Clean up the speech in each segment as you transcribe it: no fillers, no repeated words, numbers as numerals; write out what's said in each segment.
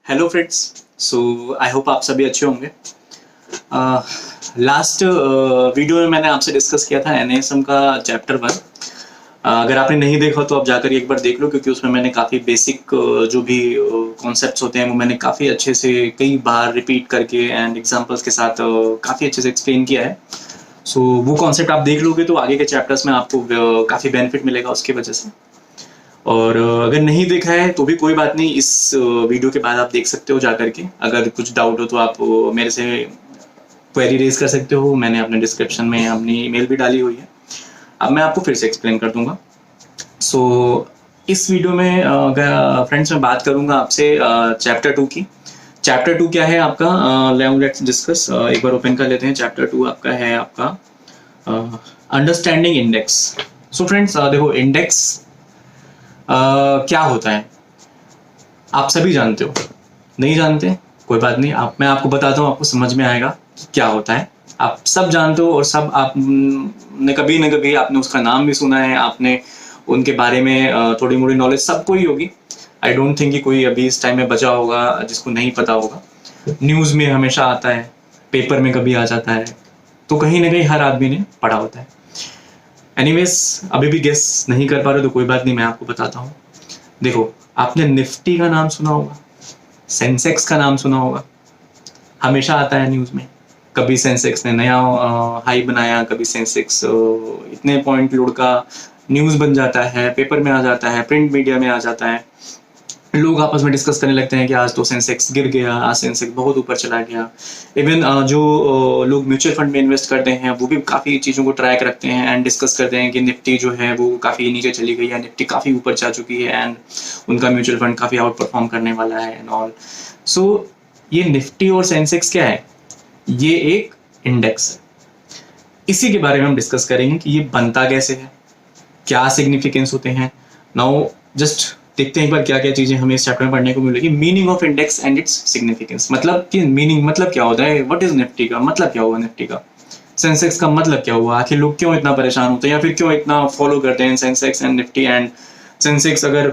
Hello friends. So I hope आप सभी अच्छे होंगे। लास्ट वीडियो में मैंने आपसे डिस्कस किया था एनएसएम का चैप्टर 1। अगर आपने नहीं देखा तो आप जाकर एक बार देख लो, क्योंकि उसमें मैंने काफ़ी बेसिक जो भी कॉन्सेप्ट्स होते हैं वो मैंने काफ़ी अच्छे से कई बार रिपीट करके एंड एग्जांपल्स के साथ काफ़ी अच्छे से एक्सप्लेन किया है। सो वो कॉन्सेप्ट आप देख लोगे तो आगे के चैप्टर्स में आपको काफ़ी बेनिफिट मिलेगा उसकी वजह से। और अगर नहीं देखा है तो भी कोई बात नहीं, इस वीडियो के बाद आप देख सकते हो जाकर के। अगर कुछ डाउट हो तो आप मेरे से क्वेरी रेज कर सकते हो। मैंने अपने डिस्क्रिप्शन में अपनी ईमेल भी डाली हुई है। अब मैं आपको फिर से एक्सप्लेन कर दूंगा। सो इस वीडियो में अगर फ्रेंड्स मैं बात करूंगा आपसे चैप्टर 2 की। चैप्टर 2 क्या है आपका, लेट्स डिस्कस। एक बार ओपन कर लेते हैं। चैप्टर 2 आपका है आपका अंडरस्टैंडिंग इंडेक्स। सो फ्रेंड्स देखो, इंडेक्स क्या होता है आप सभी जानते हो। नहीं जानते कोई बात नहीं, मैं आपको बताता हूँ, आपको समझ में आएगा कि क्या होता है। आप सब जानते हो और सब आप ने कभी न कभी आपने उसका नाम भी सुना है, आपने उनके बारे में थोड़ी मोड़ी नॉलेज सबको ही होगी। आई डोंट थिंक कि कोई अभी इस टाइम में बचा होगा जिसको नहीं पता होगा। न्यूज़ में हमेशा आता है, पेपर में कभी आ जाता है, तो कहीं ना कहीं हर आदमी ने पढ़ा होता है। एनीवेज, अभी भी गेस नहीं कर पा रहे तो कोई बात नहीं, मैं आपको बताता हूँ। देखो, आपने निफ्टी का नाम सुना होगा, सेंसेक्स का नाम सुना होगा, हमेशा आता है न्यूज़ में। कभी सेंसेक्स ने नया हाई बनाया, कभी सेंसेक्स इतने पॉइंट लोड का न्यूज़ बन जाता है, पेपर में आ जाता है, प्रिंट मीडिया में आ जाता है। लोग आपस में डिस्कस करने लगते हैं कि आज तो सेंसेक्स गिर गया, आज सेंसेक्स बहुत ऊपर चला गया। इवन जो लोग म्यूचुअल फंड में इन्वेस्ट करते हैं वो भी काफ़ी चीज़ों को ट्रैक रखते हैं एंड डिस्कस करते हैं कि निफ्टी जो है वो काफ़ी नीचे चली गई है, निफ्टी काफ़ी ऊपर जा चुकी है एंड उनका म्यूचुअल फंड काफ़ी आउट परफॉर्म करने वाला है एंड ऑल। सो ये निफ्टी और सेंसेक्स क्या है, ये एक इंडेक्स है। इसी के बारे में हम डिस्कस करेंगे कि ये बनता कैसे है, क्या सिग्निफिकेंस होते हैं। नाउ जस्ट देखते हैं एक बार क्या क्या चीजें हमें इस चैप्टर में पढ़ने को मिलेगी। Meaning of index and its significance, मतलब कि मीनिंग मतलब क्या होता है, व्हाट इज निफ्टी का मतलब क्या हुआ, निफ्टी का सेंसेक्स का मतलब क्या हुआ, आखिर लोग क्यों इतना परेशान होते हैं या फिर क्यों इतना फॉलो करते हैं Sensex and Nifty. And Sensex अगर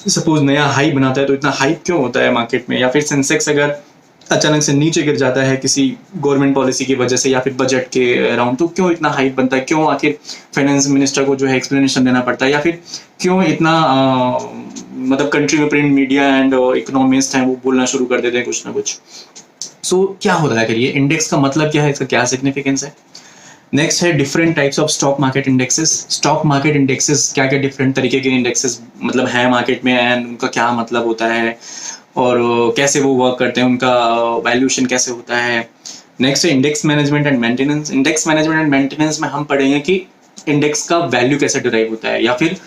सपोज नया हाई बनाता है तो इतना हाइप क्यों होता है मार्केट में, या फिर सेंसेक्स अगर अचानक से नीचे गिर जाता है किसी गवर्नमेंट पॉलिसी की वजह से या फिर बजट के अराउंड, तो क्यों इतना हाइप बनता है, क्यों आखिर फाइनेंस मिनिस्टर को जो है एक्सप्लेनेशन देना पड़ता है, या फिर क्यों इतना मतलब कंट्री में प्रिंट मीडिया एंड इकोनॉमिस्ट हैं वो बोलना शुरू कर देते हैं कुछ ना कुछ। सो क्या होता है, करिए इंडेक्स का मतलब क्या है, इसका क्या सिग्निफिकेंस है। नेक्स्ट है different types of stock market indexes. Stock market indexes क्या क्या डिफरेंट तरीके के इंडेक्सेस मतलब है मार्केट में एंड उनका क्या मतलब होता है और कैसे वो वर्क करते हैं, उनका वैल्यूएशन कैसे होता है। नेक्स्ट है index management and maintenance. Index management and maintenance में हम पढ़ेंगे कि इंडेक्स का वैल्यू कैसे डिराइव होता है, या फिर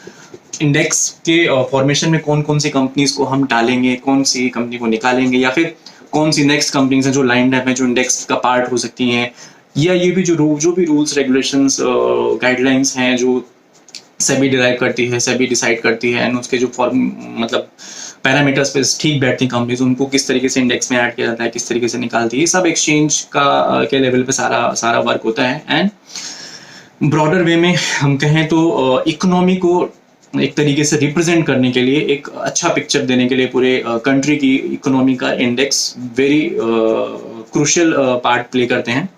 इंडेक्स के फॉर्मेशन में कौन कौन सी कंपनीज को हम डालेंगे, कौन सी कंपनी को निकालेंगे, या फिर कौन सी नेक्स्ट कंपनीज हैं जो लाइंड अप है जो इंडेक्स का पार्ट हो सकती हैं, या ये भी जो भी रूल्स रेगुलेशंस गाइडलाइंस हैं जो सेबी डिराइव करती है, सेबी डिसाइड करती है एंड उसके जो फॉर्म मतलब पैरामीटर्स पे ठीक बैठती हैं कंपनीज, उनको किस तरीके से इंडेक्स में ऐड किया जाता है, किस तरीके से निकालती है, ये सब एक्सचेंज का के लेवल पे सारा वर्क होता है। एंड ब्रॉडर वे में हम कहें तो इकोनॉमी को एक तरीके से रिप्रेजेंट करने के लिए, एक अच्छा पिक्चर देने के लिए पूरे कंट्री की इकोनॉमी का index very crucial part play करते हैं।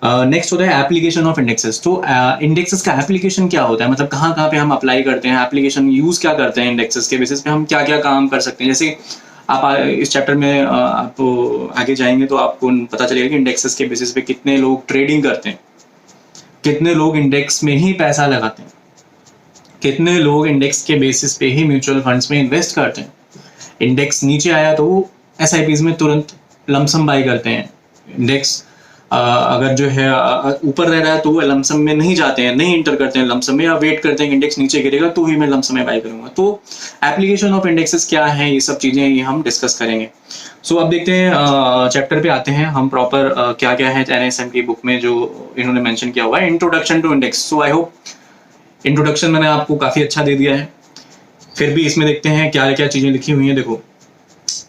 नेक्स्ट होता है एप्लीकेशन ऑफ इंडेक्सेस। तो इंडेक्सेस का एप्लीकेशन क्या होता है, मतलब कहाँ कहाँ पे हम अप्लाई करते हैं, एप्लीकेशन यूज क्या करते हैं, इंडेक्सेस के बेसिस पे हम क्या क्या काम कर सकते हैं। जैसे आप इस चैप्टर में आप आगे जाएंगे तो आपको पता चलेगा कि इंडेक्सेस के बेसिस पे कितने लोग ट्रेडिंग करते हैं, कितने लोग इंडेक्स में ही पैसा लगाते हैं, कितने लोग इंडेक्स के बेसिस पे ही म्यूचुअल फंड्स में इन्वेस्ट करते हैं। इंडेक्स नीचे आया तो एसआईपीज में तुरंत लमसम बाई करते हैं। इंडेक्स अगर जो है ऊपर रह रहा है तो वो लमसम में नहीं जाते हैं, नहीं इंटर करते हैं लमसम में, या वेट करते हैं कि इंडेक्स नीचे गिरेगा तो ही मैं लमसम में बाई करूंगा। तो एप्लीकेशन ऑफ इंडेक्सेस क्या है, ये सब चीजें ये हम डिस्कस करेंगे। सो अब देखते हैं चैप्टर पे आते हैं हम प्रॉपर क्या क्या है एनएसएम की बुक में जो इन्होंने मेंशन किया हुआ है, introduction to index. So I hope introduction मैंने आपको काफी अच्छा दे दिया है। फिर भी इसमें देखते हैं क्या क्या चीजें लिखी हुई हैं। देखो,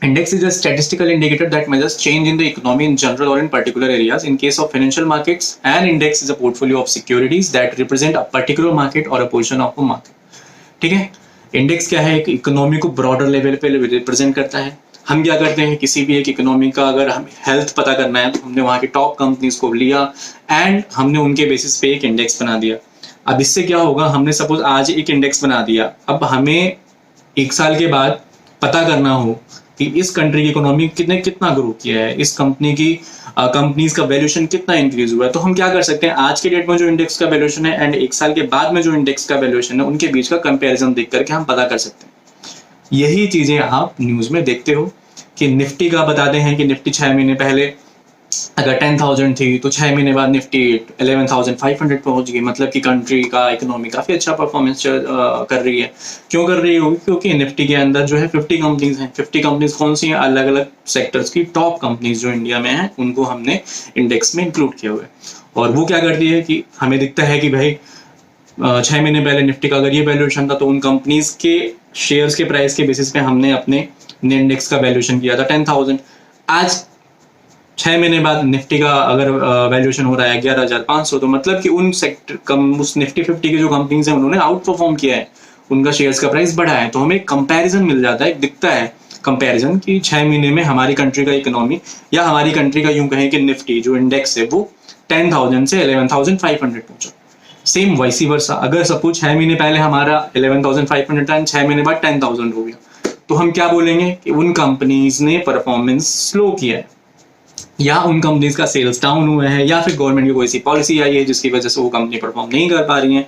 index is a statistical indicator that measures change in the economy in general or in particular areas. In case of financial markets, an index is a portfolio of securities that represent a particular market or a portion of a market. ठीक है, index क्या है, एक economy को broader level पे represent करता है। हम क्या करते हैं, किसी भी एक इकोनॉमी का अगर हमें हेल्थ पता करना है तो हमने वहाँ की टॉप कंपनीज को लिया एंड हमने उनके बेसिस पे एक इंडेक्स बना दिया। अब इससे क्या होगा, हमने सपोज आज एक इंडेक्स बना दिया, अब हमें 1 साल के बाद पता करना हो कि इस कंट्री की इकोनॉमी कितना ग्रो किया है, इस कंपनी की कंपनीज का वैल्यूएशन कितना इंक्रीज हुआ है, तो हम क्या कर सकते हैं, आज के डेट में जो इंडेक्स का वैल्यूएशन है एंड 1 साल के बाद में जो इंडेक्स का वैल्यूएशन है, उनके बीच का कंपैरिजन देख करके हम पता कर सकते हैं। यही चीजें आप न्यूज में देखते हो कि निफ्टी का बताते हैं कि निफ्टी 6 महीने पहले अगर 10,000 थी तो 6 महीने बाद निफ्टी 11,500 पहुंच गई, मतलब कि कंट्री का इकोनॉमी काफी अच्छा परफॉर्मेंस कर रही है। क्यों कर रही होगी, क्योंकि निफ्टी के अंदर जो है 50 कंपनीज हैं। 50 कंपनीज कौन सी हैं, अलग अलग सेक्टर्स की टॉप कंपनीज जो इंडिया में हैं, उनको हमने इंडेक्स में इंक्लूड किया हुआ है। और वो क्या करती है कि हमें दिखता है कि भाई 6 महीने पहले निफ्टी का अगर ये वैल्यूएशन था तो उन कंपनीज के शेयर्स के प्राइस के बेसिस पे हमने अपने इंडेक्स का वैल्यूएशन किया था 10,000। आज 6 महीने बाद निफ्टी का अगर वैल्यूएशन हो रहा है 11,500, तो मतलब कि उन सेक्टर उस निफ्टी 50 की जो कंपनीज हैं उन्होंने आउट परफॉर्म किया है, उनका शेयर्स का प्राइस बढ़ा है। तो हमें कंपैरिजन मिल जाता है, दिखता है कंपैरिजन कि 6 महीने में हमारी कंट्री का इकोनॉमी या हमारी कंट्री का यूं कहें कि निफ्टी जो इंडेक्स है वो 10,000 से 11,500 पहुंचा। सेम वाइसी वर्सा, अगर सपोज 6 महीने पहले हमारा 11,500 था, 6 महीने बाद 10,000 हो गया, तो हम क्या बोलेंगे कि उन कंपनीज ने परफॉर्मेंस स्लो किया है, या उन कंपनीज का सेल्स डाउन हुआ है, या फिर गवर्नमेंट की कोई सी पॉलिसी आई है जिसकी वजह से वो कंपनी परफॉर्म नहीं कर पा रही है।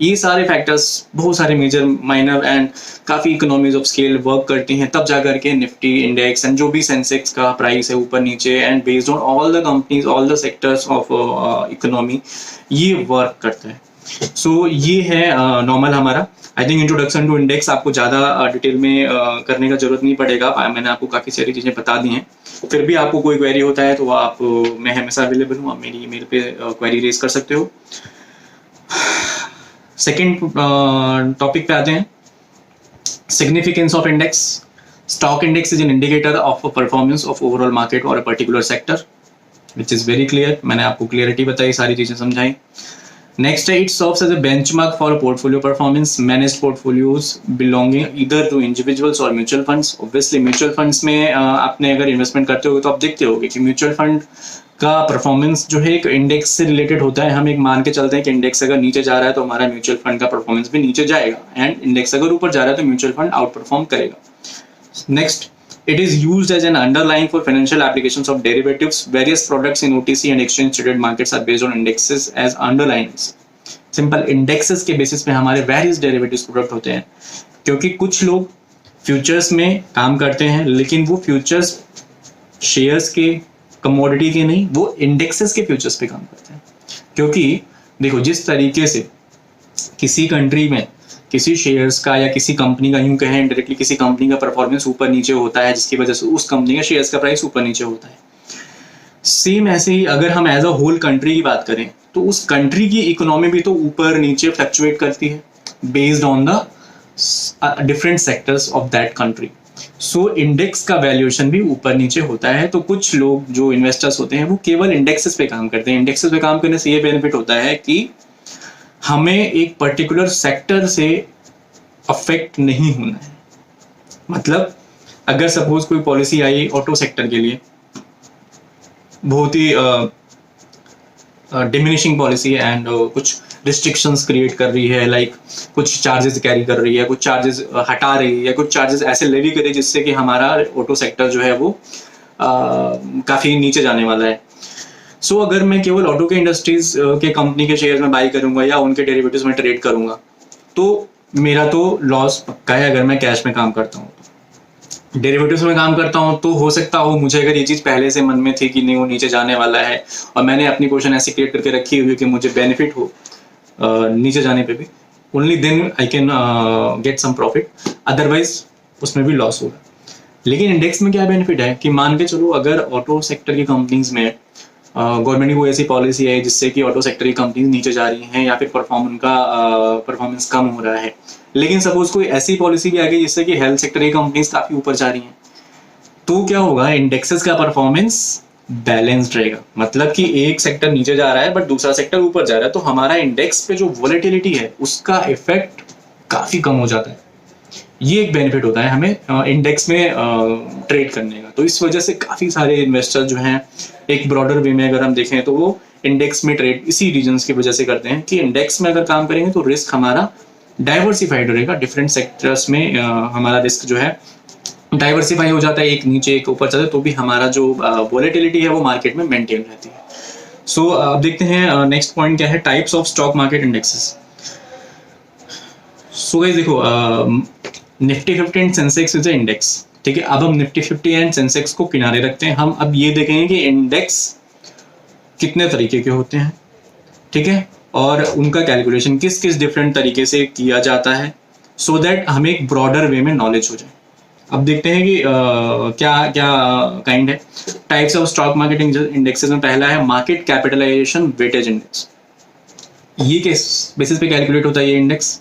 ये सारे फैक्टर्स बहुत सारे मेजर माइनर एंड काफी इकोनॉमीज ऑफ स्केल वर्क करती हैं, तब जाकर के निफ्टी इंडेक्स एंड जो भी सेंसेक्स का प्राइस है ऊपर नीचे and based on all the companies all the sectors of economy ये वर्क करता है। सो ये है नॉर्मल हमारा I think introduction to index. आपको ज़्यादा डिटेल में करने का जरूरत नहीं पड़ेगा, मैंने आपको काफ़ी सारी चीज़ें बता दी हैं। फिर भी आपको कोई क्वेरी होता है तो आप मैं हमेशा अवेलेबल हूँ, आप मेरी ईमेल पे क्वेरी रेज कर सकते हो। सेकेंड टॉपिक पे आते हैं, significance of index. Stock index is an indicator of performance of overall market और a particular sector, which is very clear. मैंने आपको क्लियरिटी बताई, सारी चीज़ें समझाई। Next, it serves as a benchmark for a portfolio performance. Managed portfolios belonging either to individuals or mutual funds. Obviously, mutual funds में आपने अगर इन्वेस्टमेंट करते हो तो आप देखते होगे कि म्यूचुअल फंड का परफॉर्मेंस जो है एक इंडेक्स से रिलेटेड होता है। हम एक मान के चलते हैं कि इंडेक्स अगर नीचे जा रहा है तो हमारा म्यूचुअल फंड का परफॉर्मेंस भी नीचे जाएगा, एंड इंडेक्स अगर ऊपर जा रहा है तो म्यूचुअल फंड आउट परफॉर्म करेगा। Next, it is used as an underlying for financial applications of derivatives. Various products in OTC and exchange traded markets are based on indexes as underlyings. Simple indexes के basis पे हमारे various derivatives product होते हैं, क्योंकि कुछ लोग futures में काम करते हैं लेकिन वो फ्यूचर्स शेयर्स के कमोडिटी के नहीं, वो इंडेक्सेस के फ्यूचर्स पे काम करते हैं। क्योंकि देखो, जिस तरीके से किसी कंट्री में किसी शेयर्स का या किसी कंपनी का यूं कहें डायरेक्टली किसी कंपनी का परफॉर्मेंस ऊपर नीचे होता है, जिसकी वजह से उस कंपनी का शेयर्स का प्राइस ऊपर नीचे होता है। सेम ऐसे ही अगर हम एज अ होल कंट्री की बात करें तो उस कंट्री की इकोनॉमी भी तो ऊपर नीचे फ्लक्चुएट करती है based on the different sectors of that country. So index का वैल्यूएशन भी ऊपर नीचे होता है। तो कुछ लोग जो इन्वेस्टर्स होते हैं वो केवल इंडेक्सेस पे काम करते हैं। इंडेक्सेस पे काम करने से ये बेनिफिट होता है कि हमें एक पर्टिकुलर सेक्टर से अफेक्ट नहीं होना है। मतलब अगर सपोज कोई पॉलिसी आई ऑटो सेक्टर के लिए, बहुत ही डिमिनिशिंग पॉलिसी है एंड कुछ रिस्ट्रिक्शंस क्रिएट कर रही है, लाइक कुछ चार्जेस कैरी कर रही है, कुछ चार्जेस हटा रही है, कुछ चार्जेस ऐसे लेवी करे जिससे कि हमारा ऑटो सेक्टर जो है वो काफ़ी नीचे जाने वाला है। सो अगर मैं केवल ऑटो के इंडस्ट्रीज के कंपनी के शेयर में बाई करूंगा या उनके डेरिवेटिव्स में ट्रेड करूंगा तो मेरा तो लॉस पक्का है। अगर मैं कैश में काम करता हूँ तो डेरिवेटिव्स में काम करता हूँ तो हो सकता हो मुझे अगर ये चीज़ पहले से मन में थी कि नहीं वो नीचे जाने वाला है और मैंने अपनी पोजीशन ऐसी क्रिएट करके रखी हुई कि मुझे बेनिफिट हो नीचे जाने पे भी, only then I can get some profit, otherwise उसमें भी लॉस होगा। लेकिन इंडेक्स में क्या बेनिफिट है कि मान के चलो अगर ऑटो सेक्टर की कंपनीज में गवर्नमेंट की कोई ऐसी पॉलिसी है जिससे कि ऑटो सेक्टर की कंपनीज नीचे जा रही हैं या फिर परफॉर्मेंस कम हो रहा है, लेकिन सपोज कोई ऐसी पॉलिसी भी आ गई जिससे कि हेल्थ सेक्टर की कंपनीज काफी ऊपर जा रही हैं, तो क्या होगा, इंडेक्सेस का परफॉर्मेंस बैलेंस्ड रहेगा। मतलब कि एक सेक्टर नीचे जा रहा है बट दूसरा सेक्टर ऊपर जा रहा है, तो हमारा इंडेक्स पे जो वोलेटिलिटी है उसका इफेक्ट काफी कम हो जाता है। ये एक बेनिफिट होता है हमें इंडेक्स में ट्रेड करने का। तो इस वजह से काफ़ी सारे इन्वेस्टर जो हैं एक ब्रॉडर वे में अगर हम देखें तो वो इंडेक्स में ट्रेड इसी रीजंस की वजह से करते हैं कि इंडेक्स में अगर काम करेंगे तो रिस्क हमारा डाइवर्सिफाइड रहेगा, डिफरेंट सेक्टर्स में हमारा रिस्क जो है डाइवर्सिफाई हो जाता है, एक नीचे एक ऊपर चलता है तो भी हमारा जो वॉलेटिलिटी है वो मार्केट में मेंटेन रहती है। सो अब देखते हैं नेक्स्ट पॉइंट क्या है, types of stock market indexes. So guys देखो, Nifty 50 and Sensex is a index, ठीक है। अब हम निफ्टी 50 एंड सेंसेक्स को किनारे रखते हैं, हम अब ये देखेंगे कि इंडेक्स कितने तरीके के होते हैं, ठीक है, और उनका कैलकुलेशन किस किस डिफरेंट तरीके से किया जाता है, सो दैट हमें एक ब्रॉडर वे में नॉलेज हो जाए। अब देखते हैं कि क्या क्या काइंड है types of stock market indexes में। पहला है मार्केट कैपिटलाइजेशन वेटेज इंडेक्स। ये किस बेसिस पे कैलकुलेट होता है ये इंडेक्स?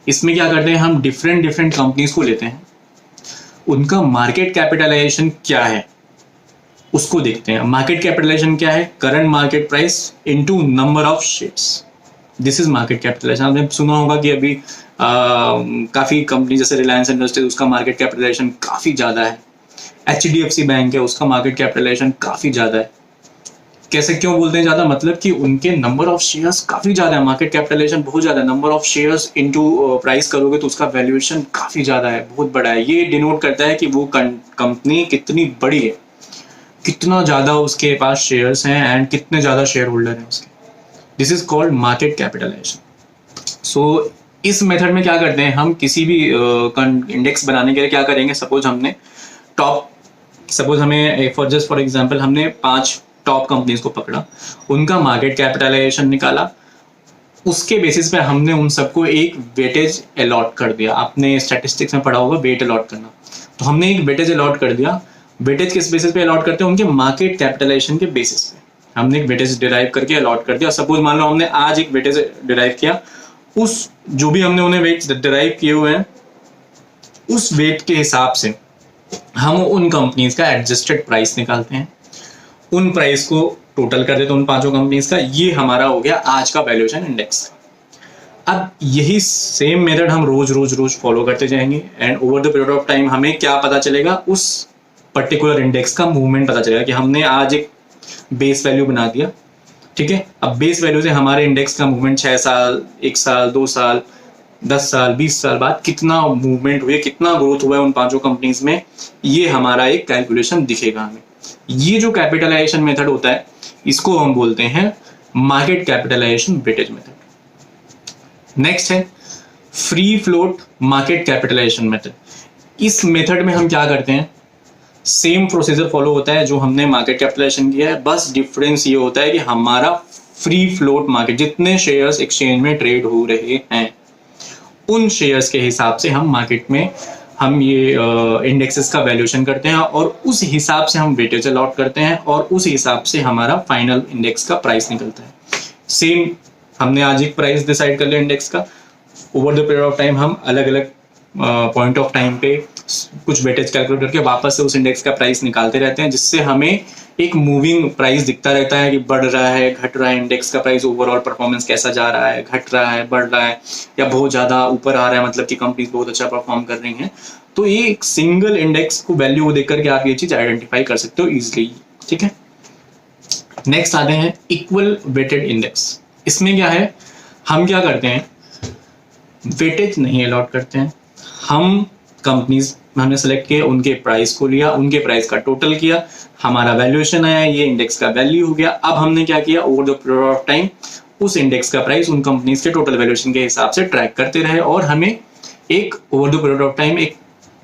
इसमें क्या करते हैं, हम डिफरेंट डिफरेंट कंपनीज को लेते हैं, उनका मार्केट कैपिटलाइजेशन क्या है उसको देखते हैं। मार्केट कैपिटलाइजेशन क्या है? Current market price into number of shares, this is market capitalisation. आपने सुना होगा कि अभी काफ़ी कंपनी जैसे रिलायंस इंडस्ट्रीज उसका मार्केट कैपिटलाइजेशन काफ़ी ज़्यादा है, HDFC बैंक है उसका मार्केट कैपिटलाइजेशन काफ़ी ज़्यादा है। कैसे, क्यों बोलते हैं ज़्यादा? मतलब कि उनके नंबर ऑफ शेयर्स काफ़ी ज़्यादा है, मार्केट कैपिटलाइजेशन बहुत ज़्यादा है। Number of shares into price करोगे तो उसका वैल्यूएशन काफ़ी ज़्यादा है, बहुत बड़ा है। ये डिनोट करता है कि वो कंपनी कितनी बड़ी है, कितना ज़्यादा उसके पास शेयर्स हैं एंड कितने ज़्यादा शेयर होल्डर हैं उसके। This is called market capitalization. So इस मेथड में क्या करते हैं, हम किसी भी इंडेक्स बनाने के लिए क्या करेंगे, सपोज हमें फॉर एग्जांपल हमने 5 टॉप कंपनीज को पकड़ा, उनका मार्केट कैपिटलाइजेशन निकाला, उसके बेसिस पे हमने उन सबको एक वेटेज अलॉट कर दिया। आपने स्टैटिस्टिक्स में पढ़ा होगा वेट अलॉट करना, तो हमने एक वेटेज अलॉट कर दिया। वेटेज किस बेसिस पे अलॉट करते हैं? उनके मार्केट कैपिटलाइजेशन के बेसिस पे हमने एक वेटेज डिराइव करके अलॉट कर दिया। सपोज मान लो हमने आज एक वेटेज डिराइव किया, उस जो भी हमने उन्हें वेट डिराइव किए हुए हैं उस वेट के हिसाब से हम उन कंपनीज का एडजस्टेड प्राइस निकालते हैं, उन प्राइस को टोटल कर देते हैं उन 5 कंपनीज का। ये हमारा हो गया आज का वैल्यूएशन इंडेक्स। अब यही सेम मेथड हम रोज रोज रोज फॉलो करते जाएंगे and over the period of time हमें क्या पता चलेगा, उस पर्टिकुलर इंडेक्स का मूवमेंट पता चलेगा कि हमने आज एक बेस वैल्यू बना दिया, ठीक है। अब बेस वैल्यू से हमारे इंडेक्स का मूवमेंट 6 साल, 1 साल, 2 साल, 10 साल, 20 साल बाद कितना मूवमेंट हुए, कितना ग्रोथ हुआ है उन 5 कंपनीज में, ये हमारा एक कैलकुलेशन दिखेगा हमें। ये जो कैपिटलाइजेशन मेथड होता है इसको हम बोलते हैं market capitalization weightage method. Next है free float market capitalization method. इस मेथड में हम क्या करते हैं, सेम प्रोसीजर फॉलो होता है जो हमने मार्केट कैपिटलाइजेशन किया है, बस डिफरेंस ये होता है कि हमारा फ्री फ्लोट मार्केट, जितने शेयर्स एक्सचेंज में ट्रेड हो रहे हैं उन शेयर्स के हिसाब से हम मार्केट में हम ये इंडेक्सेस का वैल्यूएशन करते हैं और उस हिसाब से हम वेटेज अलॉट करते हैं और उस हिसाब से हमारा फाइनल इंडेक्स का प्राइस निकलता है। सेम हमने आज एक प्राइस डिसाइड कर लिया इंडेक्स का, over the period of time हम अलग अलग पॉइंट ऑफ टाइम पे कुछ वेटेज कैलकुलेट करके वापस से उस इंडेक्स का प्राइस निकालते रहते हैं, जिससे हमें एक मूविंग प्राइस दिखता रहता है कि बढ़ रहा है, घट रहा है, इंडेक्स का प्राइस ओवरऑल परफॉर्मेंस कैसा जा रहा है, घट रहा है, बढ़ रहा है या बहुत ज़्यादा ऊपर आ रहा है, मतलब कि कंपनीज बहुत अच्छा परफॉर्म कर रही हैं। तो ये एक सिंगल इंडेक्स को वैल्यू को देख करके आप ये चीज़ आइडेंटिफाई कर सकते हो ईजिली, ठीक है। नेक्स्ट आते हैं इक्वल वेटेड इंडेक्स। इसमें क्या है, हम क्या करते हैं, वेटेज नहीं अलॉट करते हैं, हम कंपनीज हमने सेलेक्ट किया, उनके प्राइस को लिया, उनके प्राइस का टोटल किया, हमारा वैल्यूएशन आया, ये इंडेक्स का वैल्यू हो गया। अब हमने क्या किया, over the period of time उस इंडेक्स का प्राइस उन कंपनीज के टोटल वैल्यूएशन के हिसाब से ट्रैक करते रहे और हमें एक over the period of time एक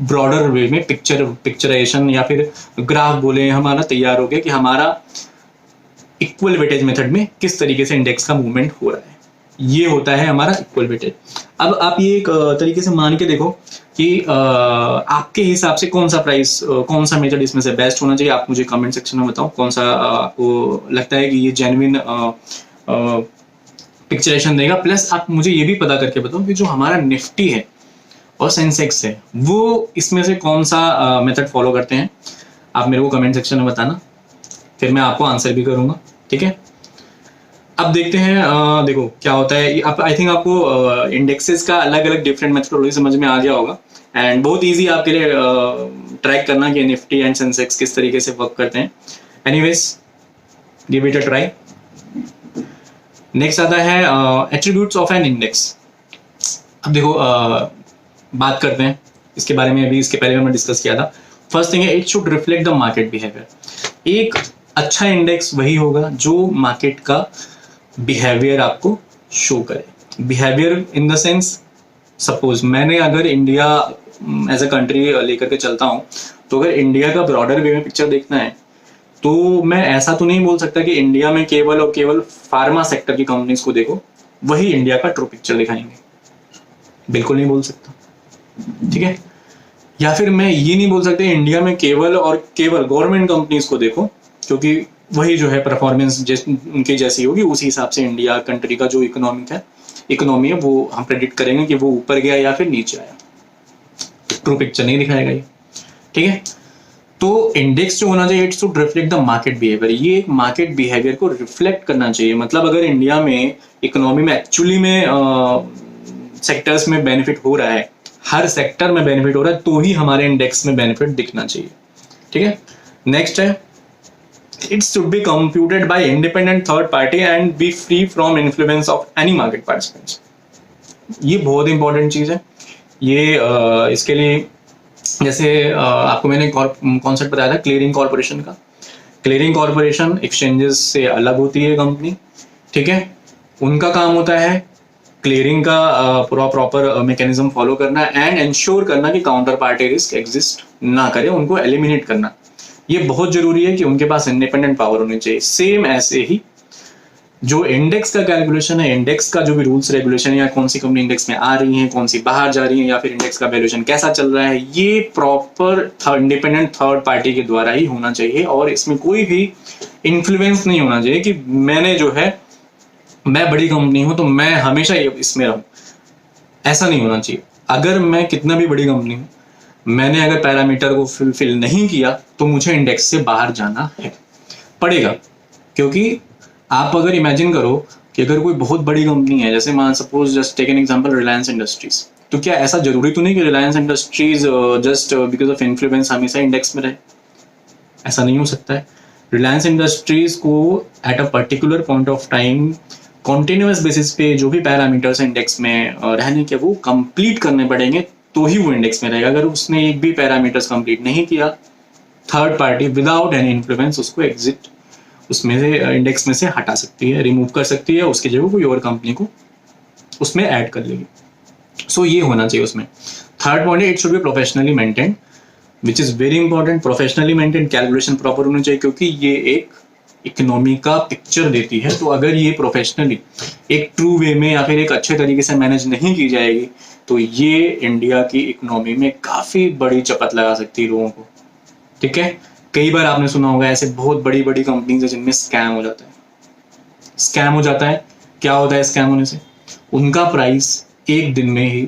ब्रॉडर वे में पिक्चराइजेशन या फिर ग्राफ बोले हमारा तैयार हो गया कि हमारा इक्वल वेटेज मेथड में किस तरीके से इंडेक्स का मूवमेंट हो रहा है। ये होता है हमारा इक्वल वेटेज। अब आप ये एक तरीके से मान के देखो कि आपके हिसाब से कौन सा प्राइस, कौन सा मेथड इसमें से बेस्ट होना चाहिए। आप मुझे कमेंट सेक्शन में बताओ कौन सा आपको लगता है कि ये जेन्युइन पिक्चराइजेशन देगा। प्लस आप मुझे ये भी पता करके बताओ कि जो हमारा निफ्टी है और सेंसेक्स है वो इसमें से कौन सा मेथड फॉलो करते हैं। आप मेरे को कमेंट सेक्शन में बताना, फिर मैं आपको आंसर भी करूँगा, ठीक है। अब देखते हैं देखो क्या होता है। आप आई थिंक आपको इंडेक्सेस का अलग अलग डिफरेंट मेथोडोलॉजी समझ में आ गया होगा, एंड बहुत इजी आपके लिए ट्रैक करना कि निफ्टी एंड सेंसेक्स किस तरीके से वर्क करते हैं। Anyways, give it a try. Next आता है एट्रीब्यूट्स ऑफ एन इंडेक्स। अब देखो बात करते हैं इसके बारे में, अभी इसके पहले मैंने डिस्कस किया था। फर्स्ट थिंग है, it should reflect the market behaviour. एक अच्छा इंडेक्स वही होगा जो मार्केट का बिहेवियर आपको शो करे। Behaviour in the sense, suppose मैंने अगर इंडिया एज अ कंट्री लेकर के चलता हूँ, तो अगर इंडिया का ब्रॉडर वे में पिक्चर देखना है तो मैं ऐसा तो नहीं बोल सकता कि इंडिया में केवल और केवल फार्मा सेक्टर की कंपनीज को देखो, वही इंडिया का ट्रू पिक्चर दिखाएंगे। बिल्कुल नहीं बोल सकता, ठीक है। या फिर मैं ये नहीं बोल सकता इंडिया में केवल और केवल गवर्नमेंट कंपनीज को देखो, क्योंकि वही जो है परफॉर्मेंस उनकी जैसी होगी, उसी हिसाब से इंडिया कंट्री का जो इकोनॉमी है वो हम प्रेडिक्ट करेंगे कि वो ऊपर गया या फिर नीचे आया। ट्रू पिक्चर नहीं दिखाएगा ये, ठीक है। तो इंडेक्स जो होना चाहिए, it should reflect the market behaviour. ये एक मार्केट बिहेवियर को रिफ्लेक्ट करना चाहिए। मतलब अगर इंडिया में इकोनॉमी में एक्चुअली में सेक्टर्स में बेनिफिट हो रहा है, हर सेक्टर में बेनिफिट हो रहा है, तो ही हमारे इंडेक्स में बेनिफिट दिखना चाहिए, ठीक है। नेक्स्ट है, it should be computed bye independent third party and B free from influence of any market participants. ये बहुत इंपॉर्टेंट चीज है। ये इसके लिए जैसे आपको मैंने कॉन्सेप्ट बताया था क्लियरिंग कॉर्पोरेशन का। क्लियरिंग कॉर्पोरेशन एक्सचेंजेस से अलग होती है कंपनी, ठीक है। उनका काम होता है क्लियरिंग का पूरा प्रॉपर मैकेनिज्म फॉलो करना एंड इंश्योर करना कि काउंटर पार्टी रिस्क एग्जिस्ट ना करे, उनको एलिमिनेट करना। ये बहुत जरूरी है कि उनके पास इंडिपेंडेंट पावर होनी चाहिए। सेम ऐसे ही जो इंडेक्स का कैलकुलेशन है, इंडेक्स का जो भी रूल्स रेगुलेशन है, या कौन सी कंपनी इंडेक्स में आ रही है, कौन सी बाहर जा रही है, या फिर इंडेक्स का वैल्यूएशन कैसा चल रहा है, ये प्रॉपर इंडिपेंडेंट थर्ड पार्टी के द्वारा ही होना चाहिए। और इसमें कोई भी इन्फ्लुएंस नहीं होना चाहिए कि मैंने जो है, मैं बड़ी कंपनी हूं तो मैं हमेशा इसमें रहूं, ऐसा नहीं होना चाहिए। अगर मैं कितना भी बड़ी कंपनी हूं, मैंने अगर पैरामीटर को फुलफिल नहीं किया तो मुझे इंडेक्स से बाहर जाना है पड़ेगा। क्योंकि आप अगर इमेजिन करो कि अगर कोई बहुत बड़ी कंपनी है, जैसे मान suppose just take an example Reliance Industries, तो क्या ऐसा जरूरी तो नहीं कि Reliance Industries just because of influence हमेशा इंडेक्स में रहे? ऐसा नहीं हो सकता है। रिलायंस इंडस्ट्रीज को at a particular point of time continuous basis पे जो भी पैरामीटर्स इंडेक्स में रहने के वो कंप्लीट करने पड़ेंगे, तो ही वो इंडेक्स में रहेगा। अगर उसने एक भी पैरामीटर्स कंप्लीट नहीं किया, third party without any influence उसको एग्जिट उसमें से इंडेक्स में से हटा सकती है, रिमूव कर सकती है, उसकी जगह कोई और कंपनी को उसमें ऐड कर लेगी। सो ये होना चाहिए उसमें। थर्ड पॉइंट है, it should be professionally maintain, which is very important. Professionally maintain, calculation proper होनी चाहिए, क्योंकि ये एक इकोनॉमी का पिक्चर देती है। तो अगर ये प्रोफेशनली एक ट्रू वे में या फिर एक अच्छे तरीके से मैनेज नहीं की जाएगी, तो ये इंडिया की इकोनॉमी में काफी बड़ी चपत लगा सकती है लोगों को, ठीक है। कई बार आपने सुना होगा ऐसे बहुत बड़ी बड़ी कंपनीज है जिनमें स्कैम हो जाता है। स्कैम हो जाता है, क्या होता है स्कैम होने से? उनका प्राइस एक दिन में ही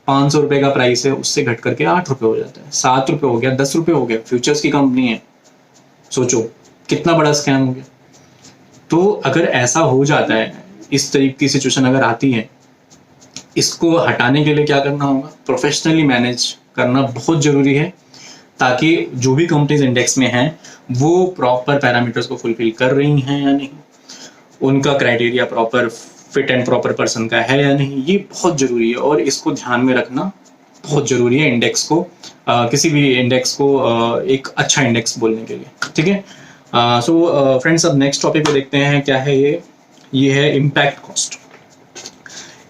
500 रुपए का प्राइस है, उससे घट करके 8 रुपए हो जाता है, 7 रुपए हो गया, 10 रुपए हो गया। फ्यूचर्स की कंपनी है, सोचो कितना बड़ा स्कैम हो गया। तो अगर ऐसा हो जाता है, इस तरीके की सिचुएशन अगर आती है, इसको हटाने के लिए क्या करना होगा? प्रोफेशनली मैनेज करना बहुत जरूरी है, ताकि जो भी कंपनीज इंडेक्स में हैं वो प्रॉपर पैरामीटर्स को फुलफिल कर रही हैं या नहीं, उनका criteria proper fit and proper person का है या नहीं, ये बहुत जरूरी है। और इसको ध्यान में रखना बहुत जरूरी है इंडेक्स को, किसी भी इंडेक्स को एक अच्छा इंडेक्स बोलने के लिए, ठीक है। सो फ्रेंड्स, अब नेक्स्ट टॉपिक को देखते हैं। क्या है ये है इम्पैक्ट कॉस्ट।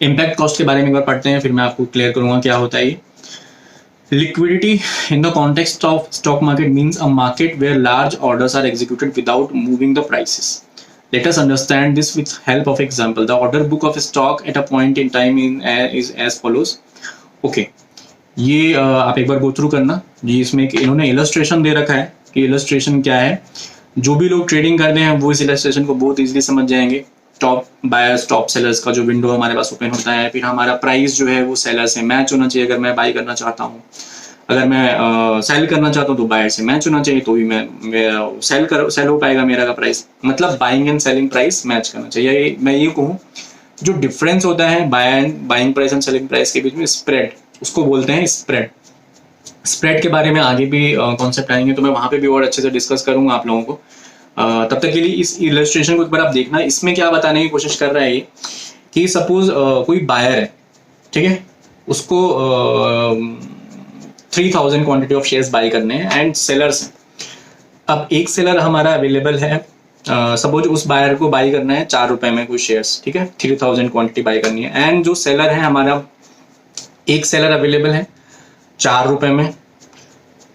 इम्पैक्ट कॉस्ट के बारे में एक बार पढ़ते हैं, फिर मैं आपको क्लियर करूंगा क्या होता है ये। Liquidity in the context of stock market means a market where large orders are executed without moving the prices. Let us understand this with help of example. The order book of a stock at a point in time is as follows. Okay, ये आप एक बार go through करना। ये इसमें इन्होंने illustration दे रखा है कि इलस्ट्रेशन क्या है। जो भी लोग ट्रेडिंग करते हैं वो इस इलस्ट्रेशन को बहुत इजीली समझ जाएंगे। टॉप बायर्स टॉप सेलर्स का जो विंडो हमारे पास ओपन होता है, फिर हमारा प्राइस जो है वो सेलर से मैच होना चाहिए अगर मैं बाई करना चाहता हूँ। अगर मैं सेल करना चाहता हूँ तो बायर से मैच होना चाहिए, तो भी मैं सेल हो पाएगा मेरा का प्राइस। मतलब buying and selling price match करना चाहिए। मैं ये कहूँ जो डिफरेंस होता है buying price and selling price के बीच में, स्प्रेड, उसको बोलते हैं स्प्रेड। स्प्रेड के बारे में आगे भी कॉन्सेप्ट आएंगे, तो मैं वहां पे भी और अच्छे से डिस्कस करूंगा आप लोगों को। तब तक के लिए इस इलस्ट्रेशन को एक बार आप देखना। इसमें क्या बताने की कोशिश कर रहा है ये कि सपोज कोई बायर है, ठीक है, उसको 3000 क्वांटिटी ऑफ शेयर्स बाई करने हैं एंड सेलर्स हैं। अब एक सेलर हमारा अवेलेबल है, सपोज उस बायर को बाई करना है 4 रुपए में कोई शेयर्स, ठीक है, 3000 क्वांटिटी बाई करनी है। एंड जो सेलर है हमारा, एक सेलर अवेलेबल है 4 रुपए में,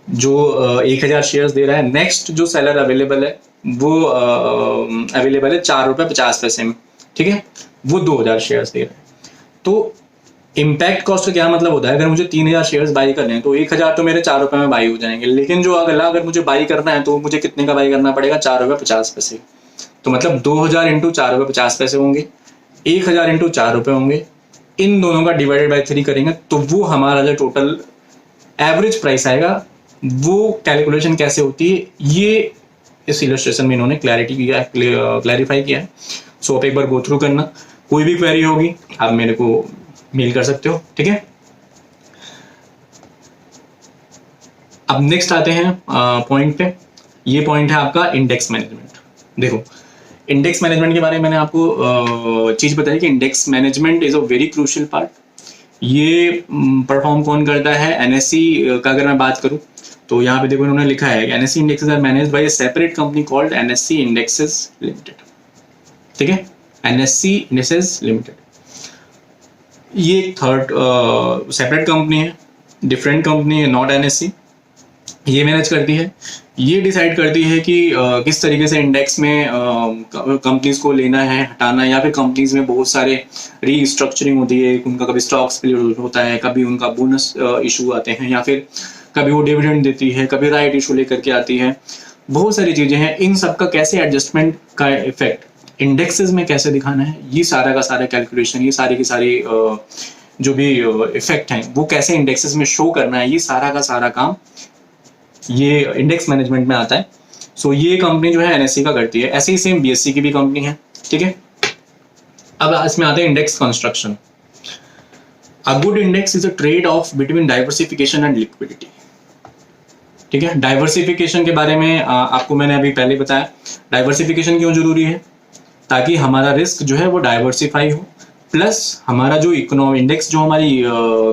जो 1000 शेयर्स दे रहा है। नेक्स्ट जो सेलर अवेलेबल है वो अवेलेबल है 4 रुपए 50 पैसे में, ठीक है, वो 2000 शेयर्स दे रहा है। तो इम्पैक्ट कॉस्ट का क्या मतलब होता है, अगर मुझे 3000 शेयर्स बाई करने हैं तो 1000 तो मेरे 4 रुपए में बाई हो जाएंगे, लेकिन जो अगला अगर मुझे बाई करना है तो मुझे कितने का बाई करना पड़ेगा, 4 रुपए 50 पैसे। तो मतलब 2000 इंटू 4 रुपए 50 पैसे होंगे, 1000 इंटू 4 रुपए होंगे, इन दोनों का डिवाइडेड बाई 3 करेंगे तो वो हमारा जो टोटल एवरेज प्राइस आएगा। वो कैलकुलेशन कैसे होती है ये इस इलस्ट्रेशन में इन्होंने क्लैरिफाई किया है। सो आप एक बार गो थ्रू करना। कोई भी क्वेरी होगी आप मेरे को मेल कर सकते हो, ठीक है। अब नेक्स्ट आते हैं पॉइंट पे। ये पॉइंट है आपका इंडेक्स मैनेजमेंट। देखो, इंडेक्स मैनेजमेंट के बारे में मैंने आपको चीज बताई कि index management is a very crucial part. ये परफॉर्म कौन करता है, एनएससी का अगर मैं बात करूं तो यहाँ पे देखो इन्होंने लिखा है कि NSC indexes are managed by a separate company called NSC indexes limited, ठीक है, एनएससी इंडेक्सेस लिमिटेड। ये एक थर्ड सेपरेट कंपनी है, डिफरेंट कंपनी है, नॉट एनएससी। ये मैनेज करती है, ये डिसाइड करती है कि किस तरीके से इंडेक्स में कंपनीज को लेना है, हटाना है, या फिर कंपनीज में बहुत सारे रीस्ट्रक्चरिंग होती है, उनका कभी स्टॉक स्प्लिट होता है, कभी उनका बोनस इशू आते हैं, या फिर कभी वो डिविडेंड देती है, कभी राइट इशू लेकर के आती है, बहुत सारी चीजें हैं। इन सब का कैसे एडजस्टमेंट का इफेक्ट इंडेक्सेस में कैसे दिखाना है, ये सारा का सारा कैलकुलेशन, ये सारी की सारी जो भी इफेक्ट हैं वो कैसे इंडेक्सेस में शो करना है, ये सारा का सारा काम ये इंडेक्स मैनेजमेंट में आता है। सो ये कंपनी जो है एनएससी का करती है। ऐसे ही सेम बीएससी की भी कंपनी है, ठीक है। अब इसमें आते हैं index construction. A good index is a trade off between diversification and liquidity, ठीक है। डाइवर्सिफिकेशन के बारे में आपको मैंने अभी पहले बताया। डाइवर्सिफिकेशन क्यों जरूरी है, ताकि हमारा रिस्क जो है वो डाइवर्सिफाई हो, प्लस हमारा जो इकोनॉमी इंडेक्स जो हमारी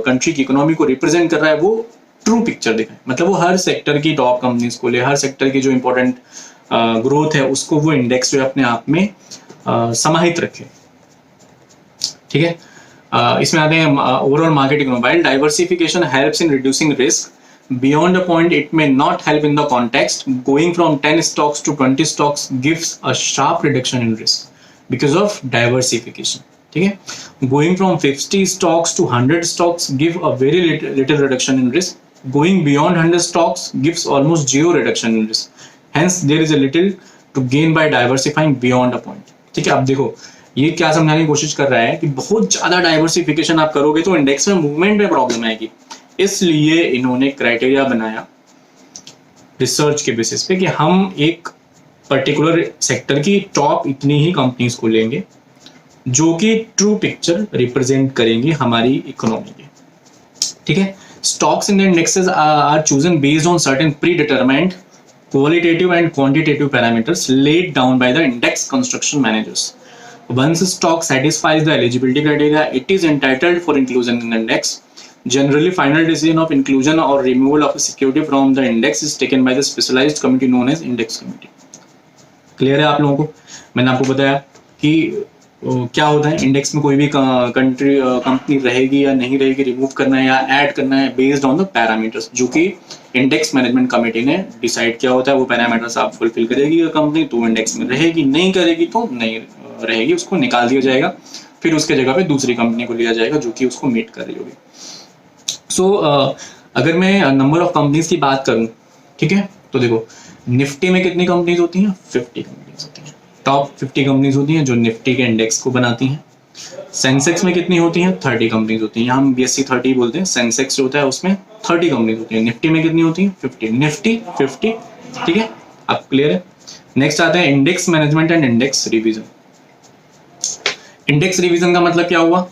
कंट्री की इकोनॉमी को रिप्रेजेंट कर रहा है वो ट्रू पिक्चर दिखाए। मतलब वो हर सेक्टर की टॉप कंपनीज को ले, हर सेक्टर की जो इंपॉर्टेंट ग्रोथ है उसको वो इंडेक्स जो है अपने आप में समाहित रखे, ठीक है। इसमें आते हैं overall market economy. While diversification helps in reducing risk beyond a point it may not help in the context. Going from 10 stocks to 20 stocks gives a sharp reduction in risk because of diversification, ठीक है। Going from 50 stocks to 100 stocks give a very little reduction in risk. Going beyond 100 stocks gives almost zero reduction in risk. Hence there is a little to gain by diversifying beyond a point, ठीक है। अब देखो ये क्या समझाने की कोशिश कर रहा है कि बहुत ज्यादा डाइवर्सिफिकेशन आप करोगे तो इंडेक्स में मूवमेंट में प्रॉब्लम आएगी। इसलिए इन्होंने क्राइटेरिया बनाया रिसर्च के बेसिस पे कि हम एक पर्टिकुलर सेक्टर की टॉप इतनी ही कंपनीज को लेंगे जो कि ट्रू पिक्चर रिप्रेजेंट करेंगी हमारी इकोनॉमी की, ठीक है। Stocks in the indexes are chosen based on certain predetermined qualitative and quantitative parameters laid down by the index construction managers. Once a stock satisfies the eligibility criteria, it is entitled for inclusion in the index. Generally, final decision of inclusion or removal of a security from the index is taken by the specialized committee known as index committee. Clear है आप लोगों को? मैंने आपको बताया कि क्या होता है इंडेक्स में कोई भी कंपनी रहेगी या नहीं रहेगी, रिमूव करना है या ऐड करना है बेस्ड ऑन द पैरामीटर्स जो कि इंडेक्स मैनेजमेंट कमेटी ने डिसाइड किया होता है। वो पैरामीटर्स आप फुलफिल करेगी कंपनी तो इंडेक्स में रहेगी, नहीं करेगी तो नहीं रहेगी, उसको निकाल दिया जाएगा, फिर उसके जगह पे दूसरी कंपनी को लिया जाएगा जो कि उसको मीट कर रही होगी। सो अगर मैं नंबर ऑफ कंपनीज की बात करूं, ठीक है, तो देखो निफ्टी में कितनी कंपनीज होती हैं, 50 कंपनीज होती हैं। टॉप 50 कंपनीज होती हैं जो निफ्टी के इंडेक्स को बनाती हैं। सेंसेक्स में कितनी होती हैं? 30 कंपनीज होती हैं। यहाँ हम BSE 30 बोलते हैं, सेंसेक्स जो होता है उसमें 30 कंपनीज होती हैं। निफ्टी में कितनी होती हैं? 50। निफ्टी 50, ठीक है, अब क्लियर है। नेक्स्ट आता है index management and index revision. Index revision का मतलब क्या हुआ?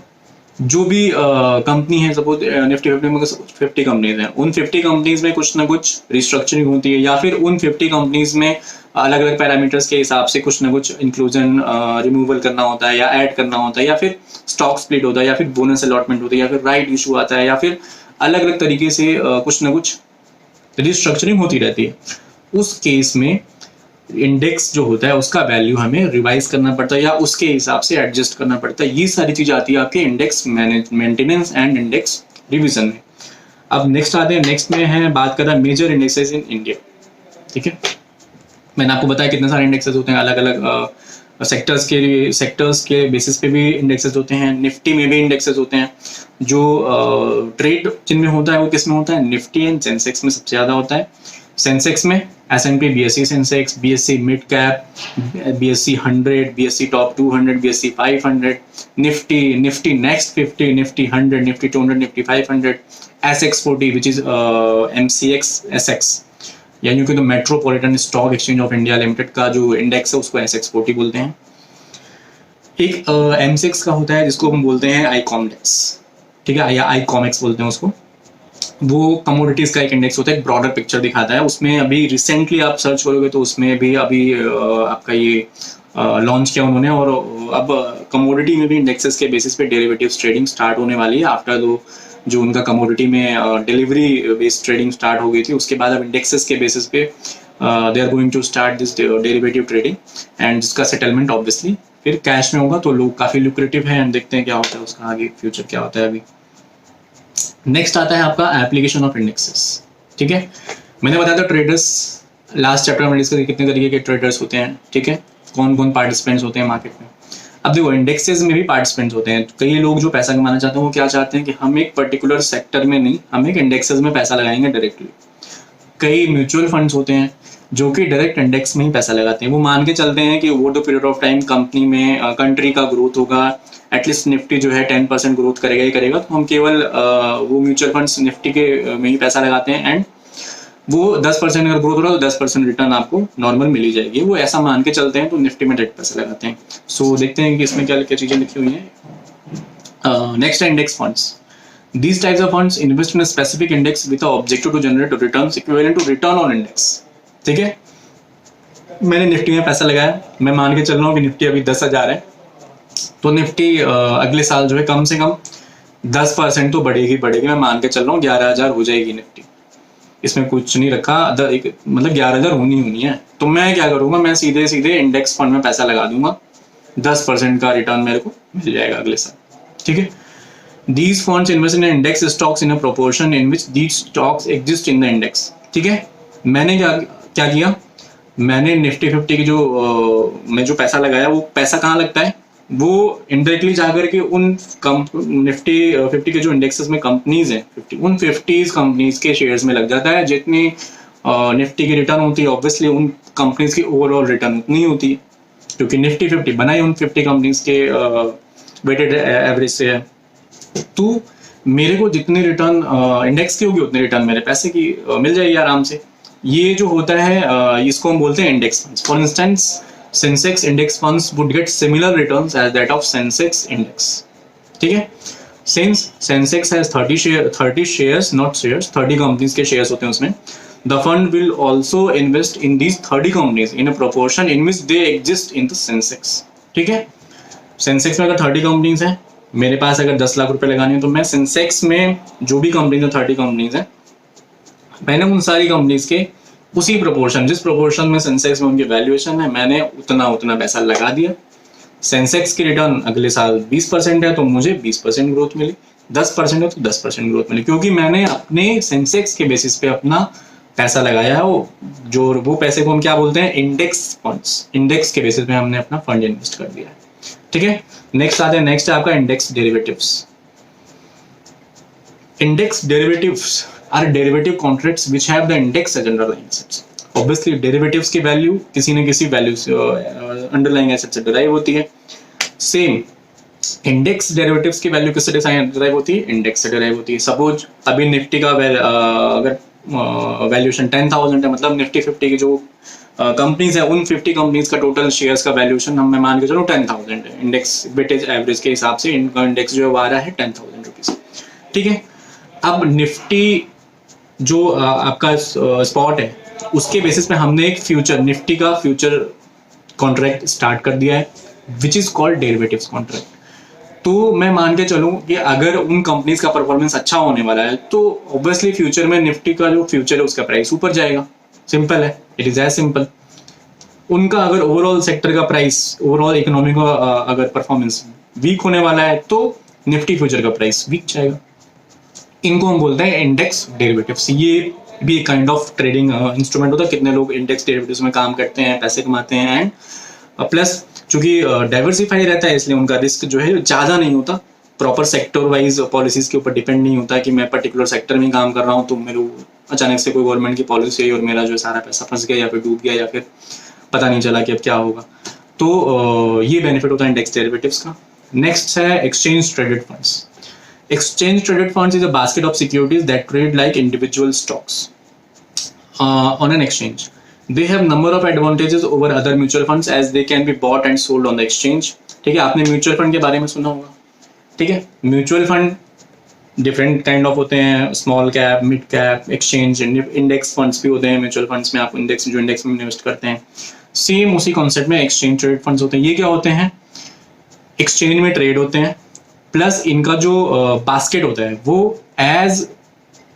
जो भी कंपनी है, सपोज निफ्टी 50 में 50 कंपनीज हैं, उन 50 कंपनीज में कुछ ना कुछ रिस्ट्रक्चरिंग होती है, या फिर उन 50 कंपनीज में अलग अलग पैरामीटर्स के हिसाब से कुछ ना कुछ इंक्लूजन रिमूवल करना होता है या ऐड करना होता है, या फिर स्टॉक स्प्लिट होता है, या फिर बोनस अलॉटमेंट होती है, या फिर राइट इशू आता है, या फिर अलग अलग तरीके से कुछ ना कुछ रिस्ट्रक्चरिंग होती रहती है। उस केस में इंडेक्स जो होता है उसका वैल्यू हमें रिवाइज करना पड़ता है या उसके हिसाब से एडजस्ट करना पड़ता है। ये सारी चीज आती है आपके index maintenance and index revision में। अब नेक्स्ट आते हैं, नेक्स्ट में है बात कर रहा है मेजर इंडेक्सेस इन इंडिया, ठीक है। मैंने आपको बताया कितने सारे इंडेक्सेस होते हैं, अलग अलग सेक्टर्स के बेसिस पे भी इंडेक्सेस होते हैं। निफ्टी में भी इंडेक्सेस होते हैं। जो ट्रेड जिनमें होता है वो किस में होता है? निफ्टी एंड सेंसेक्स में सबसे ज्यादा होता है। सेंसेक्स में S&P BSE Sensex, BSE mid cap, BSE 100, BSE top 200, BSE 500, Nifty next 50, Nifty 100, Nifty 200, Nifty 500, SX 40 which is MCX SX, यानी कि तो metropolitan stock exchange of India limited का जो इंडेक्स है उसको SX 40 बोलते हैं। एक M6 का होता है जिसको हम बोलते हैं आईकॉमडेक्स, ठीक है, या आईकॉमेक्स बोलते हैं उसको। वो कमोडिटीज का एक इंडेक्स होता है, एक ब्रॉडर पिक्चर दिखाता है। उसमें अभी रिसेंटली आप सर्च करोगे तो उसमें भी अभी आपका ये लॉन्च किया उन्होंने, और अब कमोडिटी में भी इंडेक्सेस के बेसिस पे डेरिवेटिव्स ट्रेडिंग स्टार्ट होने वाली है। आफ्टर जो उनका कमोडिटी में डिलीवरी बेस्ड ट्रेडिंग स्टार्ट हो गई थी, उसके बाद अब इंडेक्सेस के बेसिस पे they are going to start this derivative trading, and जिसका सेटलमेंट ऑब्वियसली फिर कैश में होगा, तो लोग काफी लुक्रेटिव है, एंड देखते हैं क्या होता है उसका आगे फ्यूचर क्या होता है अभी। नेक्स्ट आता है आपका एप्लीकेशन ऑफ इंडेक्सेस, ठीक है। मैंने बताया था ट्रेडर्स, लास्ट चैप्टर में डिस्कस कितने तरीके के ट्रेडर्स होते हैं, ठीक है, कौन कौन पार्टिसिपेंट्स होते हैं मार्केट में। अब देखो इंडेक्सेस में भी पार्टिसिपेंट्स होते हैं। कई लोग जो पैसा कमाना चाहते हैं वो क्या चाहते हैं कि हम एक पर्टिकुलर सेक्टर में नहीं, हम एक इंडेक्सेस में पैसा लगाएंगे डायरेक्टली। कई म्यूचुअल फंड्स होते हैं जो कि डायरेक्ट इंडेक्स में ही पैसा लगाते हैं। वो मान के चलते हैं कि over the period of time company में कंट्री का ग्रोथ होगा, एटलीस्ट निफ्टी जो है 10% ग्रोथ करेगा ही करेगा, तो हम केवल वो म्यूचुअल फंड्स निफ्टी के में ही पैसा लगाते हैं, एंड वो 10% अगर ग्रोथ हो रहा है तो 10% रिटर्न आपको नॉर्मल मिल ही जाएगी। वो ऐसा मान के चलते हैं, तो निफ्टी में डायरेक्ट पैसा लगाते हैं। सो देखते हैं कि इसमें क्या क्या चीजें लिखी हुई हैं। नेक्स्ट है index funds. These types of funds invest in a specific index with the objective to generate returns equivalent to return on index, ठीक है। मैंने निफ्टी में पैसा लगाया, मैं मान के चल रहा हूँ कि निफ्टी अभी 10,000 है, तो निफ्टी अगले साल जो है कम से कम 10% तो बढ़ेगी, मैं मान के चल रहा हूँ 11,000 हो जाएगी निफ्टी। इसमें कुछ नहीं रखा, मतलब 11,000 होनी है। तो मैं क्या करूंगा, मैं सीधे सीधे इंडेक्स फंड में पैसा लगा दूंगा, 10% का रिटर्न मेरे को मिल जाएगा अगले साल, ठीक है। These funds invest in index stocks in a proportion in which these stocks exist in the index, ठीक है। मैंने क्या किया, मैंने निफ्टी 50 की जो मैं जो पैसा लगाया, वो पैसा कहाँ लगता है, वो इनडायरेक्टली जाकर के उन निफ्टी 50 के जो इंडेक्सेस में कंपनीज हैं, उन 50 कंपनीज के शेयर्स में लग जाता है। जितनी निफ्टी की रिटर्न होती है ऑब्वियसली उन कंपनीज की ओवरऑल रिटर्न उतनी होती है, क्योंकि निफ्टी 50 बनाई उन 50 कंपनीज के वेटेड एवरेज से है। तो मेरे को जितनी रिटर्न इंडेक्स की होगी उतनी रिटर्न मेरे पैसे की मिल जाएगी आराम से। ये जो होता है इसको हम बोलते हैं index funds. For instance Sensex index funds would get similar returns as that of Sensex index, ठीक है। सिंस सेंसेक्स हैज 30 शेयर्स नॉट शेयर्स, 30 कंपनीज के शेयर्स होते हैं उसमें, the fund will also invest in these 30 companies in a proportion in which they exist in the Sensex, ठीक है। Sensex में अगर 30 कंपनीज हैं, मेरे पास अगर 10 लाख रुपए लगाने हैं, तो मैं सेंसेक्स में जो भी कंपनीज है 30 कंपनीज हैं, मैंने उन सारी कंपनीज के उसी प्रोपोर्शन, जिस प्रोपोर्शन में सेंसेक्स में उनकी वैल्यूएशन है, मैंने उतना पैसा लगा दिया। सेंसेक्स की रिटर्न अगले साल 20% है, तो मुझे 20% ग्रोथ मिली, 10% है तो 10% ग्रोथ मिली, क्योंकि मैंने अपने सेंसेक्स के बेसिस पे अपना पैसा लगाया है। वो पैसे को हम क्या बोलते हैं, इंडेक्स फंड्स। इंडेक्स के बेसिस पे हमने अपना फंड इन्वेस्ट कर दिया है, ठीक है। नेक्स्ट आते हैं, नेक्स्ट है आपका index derivatives. Index derivatives are derivative contracts which have the index as underlying assets. Obviously derivatives की वैल्यू किसी न किसी वैल्यू से अंडरलाइंग एसेट से डिराइव होती है। सेम इंडेक्स डेरिवेटिव्स की वैल्यू किससे डिराइव होती है? इंडेक्स से डिराइव होती है। सपोज अभी निफ्टी का अगर वैल्यूएशन 10,000 है, मतलब निफ्टी 50 की जो कंपनीज है उन 50 कंपनीज का टोटल शेयर्स का वैल्यूएशन हम मैं मान के चलो 10,000 है। इंडेक्स वेटेज एवरेज के हिसाब से इनका इंडेक्स जो आ रहा है 10,000 रुपीज, ठीक है। अब निफ्टी जो आपका स्पॉट है उसके बेसिस पे हमने एक फ्यूचर निफ्टी का फ्यूचर कॉन्ट्रैक्ट स्टार्ट कर दिया है which is called derivatives contract. तो मैं मान के चलूं कि अगर उन कंपनीज का परफॉर्मेंस अच्छा होने वाला है तो ऑब्वियसली फ्यूचर में निफ्टी का जो फ्यूचर है उसका प्राइस ऊपर जाएगा। सिंपल है, इट इज एज सिंपल। उनका अगर ओवरऑल सेक्टर का प्राइस, ओवरऑल इकोनॉमी का अगर परफॉर्मेंस वीक होने वाला है तो निफ्टी फ्यूचर का प्राइस वीक जाएगा। इनको हम बोलते हैं इंडेक्स डेरिवेटिव्स। ये भी एक काइंड ऑफ ट्रेडिंग इंस्ट्रूमेंट होता है। कितने लोग इंडेक्स डेरिवेटिव्स में काम करते हैं, पैसे कमाते हैं, एंड प्लस चूंकि डाइवर्सिफाई रहता है इसलिए उनका रिस्क जो है ज़्यादा नहीं होता। प्रॉपर सेक्टर वाइज पॉलिसीज के ऊपर डिपेंड नहीं होता कि मैं पर्टिकुलर सेक्टर में काम कर रहा हूँ तो मेरे अचानक से कोई गवर्नमेंट की पॉलिसी आई और मेरा जो सारा पैसा फंस गया या फिर डूब गया या फिर पता नहीं चला कि अब क्या होगा। तो ये बेनिफिट होता है इंडेक्स डेरिवेटिव्स का। नेक्स्ट है exchange traded funds. Exchange traded funds is a basket of securities that trade like individual stocks on an exchange. They have number of advantages over other mutual funds as they can be bought and sold on the exchange. ठीक है, आपने mutual fund के बारे में सुना होगा। ठीक है, mutual fund different kind of होते हैं, small cap, mid cap, exchange, index funds भी होते हैं। म्यूचुअल फंड्स में आप इंडेक्स में इन्वेस्ट करते हैं, सेम उसी कॉन्सेप्ट में एक्सचेंज ट्रेडेड फंड्स होते हैं। ये क्या होते हैं? एक्सचेंज में ट्रेड होते हैं, प्लस इनका जो बास्केट होता है वो एज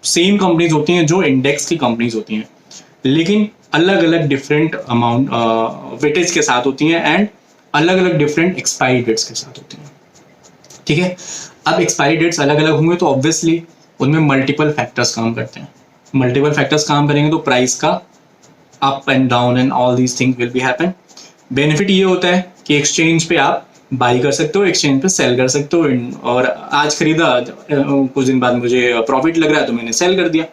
सेम कंपनीज होती हैं जो इंडेक्स की कंपनीज होती हैं, लेकिन अलग अलग डिफरेंट अमाउंट वेटेज के साथ होती हैं एंड अलग अलग डिफरेंट एक्सपायरी डेट्स के साथ होती हैं। ठीक है, अब एक्सपायरी डेट्स अलग अलग होंगे तो ऑब्वियसली उनमें मल्टीपल फैक्टर्स काम करते हैं। मल्टीपल फैक्टर्स काम करेंगे तो प्राइस का up and down and all these things will be happen. Benefit ये होता है कि एक्सचेंज पे आप बाई कर सकते हो, एक्सचेंज पे सेल कर सकते हो, और आज खरीदा कुछ दिन बाद मुझे प्रॉफिट लग रहा है तो मैंने सेल कर दिया।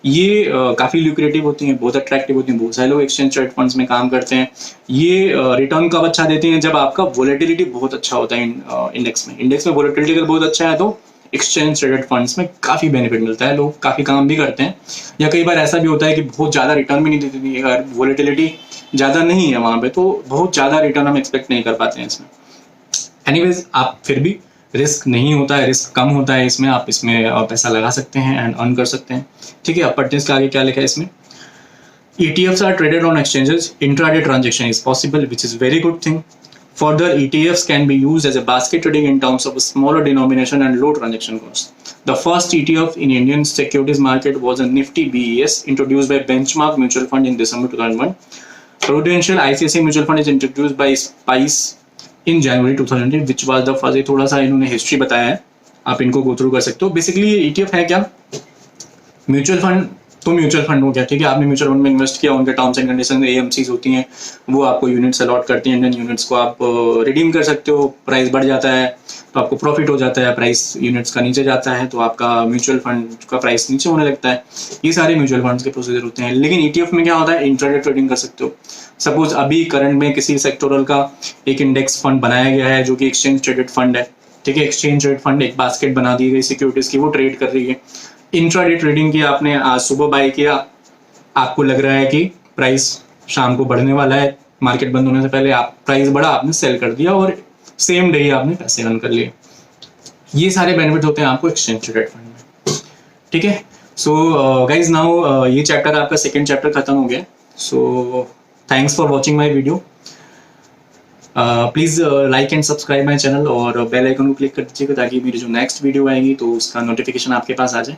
ये काफ़ी ल्यूक्रेटिव होती हैं, बहुत अट्रैक्टिव होती हैं। बहुत सारे लोग एक्सचेंज ट्रेड फंड्स में काम करते हैं। ये रिटर्न कब अच्छा देते हैं? जब आपका वोलेटिलिटी बहुत अच्छा होता है इंडेक्स में। इंडेक्स में वोलेटिलिटी अगर बहुत अच्छा है तो एक्सचेंज ट्रेडेड फंड्स में काफ़ी बेनिफिट मिलता है, लोग काफ़ी काम भी करते हैं। या कई बार ऐसा भी होता है कि बहुत ज़्यादा रिटर्न भी नहीं देती, अगर वोलेटिलिटी ज़्यादा नहीं है वहाँ पे तो बहुत ज़्यादा रिटर्न हम एक्सपेक्ट नहीं कर पाते हैं इसमें। एनीवेज, आप फिर भी रिस्क नहीं होता है, रिस्क कम होता है इसमें, आप इसमें पैसा लगा सकते हैं एंड अर्न कर सकते हैं। ठीक है, अब पढ़ते हैं इसके आगे क्या लिखा है इसमें। ETFs are traded on exchanges. Intraday transaction is possible, which is very good thing. Further, ETFs can be used as a basket trading in terms of a smaller denomination and low transaction cost. The first ETF in Indian securities market was a Nifty BES introduced by Benchmark Mutual Fund in December 2001. Prudential ICICI Mutual Fund is introduced by Spice in January 2008, which was the first। थोड़ा सा इन्होंने history बताया है, आप इनको go through कर सकते हो। बेसिकली ETF है क्या? म्यूचुअल फंड तो म्यूचुअल फंड हो गया। ठीक है, आपने म्यूचुअल फंड में इन्वेस्ट किया, उनके टर्म्स एंड कंडीशन AMCs होती हैं, वो आपको यूनिट्स अलॉट करती हैं। इंडियन यूनिट्स को आप रिडीम कर सकते हो, प्राइस बढ़ जाता है तो आपको प्रॉफिट हो जाता है, प्राइस यूनिट्स का नीचे जाता है तो आपका म्यूचुअल फंड का प्राइस नीचे होने लगता है। ये सारे म्यूचुअल फंड्स के प्रोसीजर होते हैं। लेकिन ETF में क्या होता है? इंट्राडे ट्रेडिंग कर सकते हो। सपोज अभी करंट में किसी सेक्टोरल का एक इंडेक्स फंड बनाया गया है जो कि एक्सचेंज ट्रेडेड फंड है। ठीक है, एक्सचेंज ट्रेड फंड एक बास्केट बना दी गई सिक्योरिटीज की, वो ट्रेड कर रही है। इंट्राडे ट्रेडिंग की आपने आज सुबह बाय किया, आपको लग रहा है कि प्राइस शाम को बढ़ने वाला है, मार्केट बंद होने से पहले आप प्राइस बढ़ा, आपने सेल कर दिया और सेम डे आपने पैसे अर्न कर लिए। ये सारे बेनिफिट होते हैं आपको एक्सचेंज ट्रेडेड फंड में। ठीक है, सो गाइज नाउ ये चैप्टर आपका सेकेंड चैप्टर खत्म हो गया। So thanks for watching my video. Please like and subscribe my channel और बेल आइकन को क्लिक कर दीजिएगा ताकि मेरी जो नेक्स्ट वीडियो आएगी तो उसका नोटिफिकेशन आपके पास आ जाए।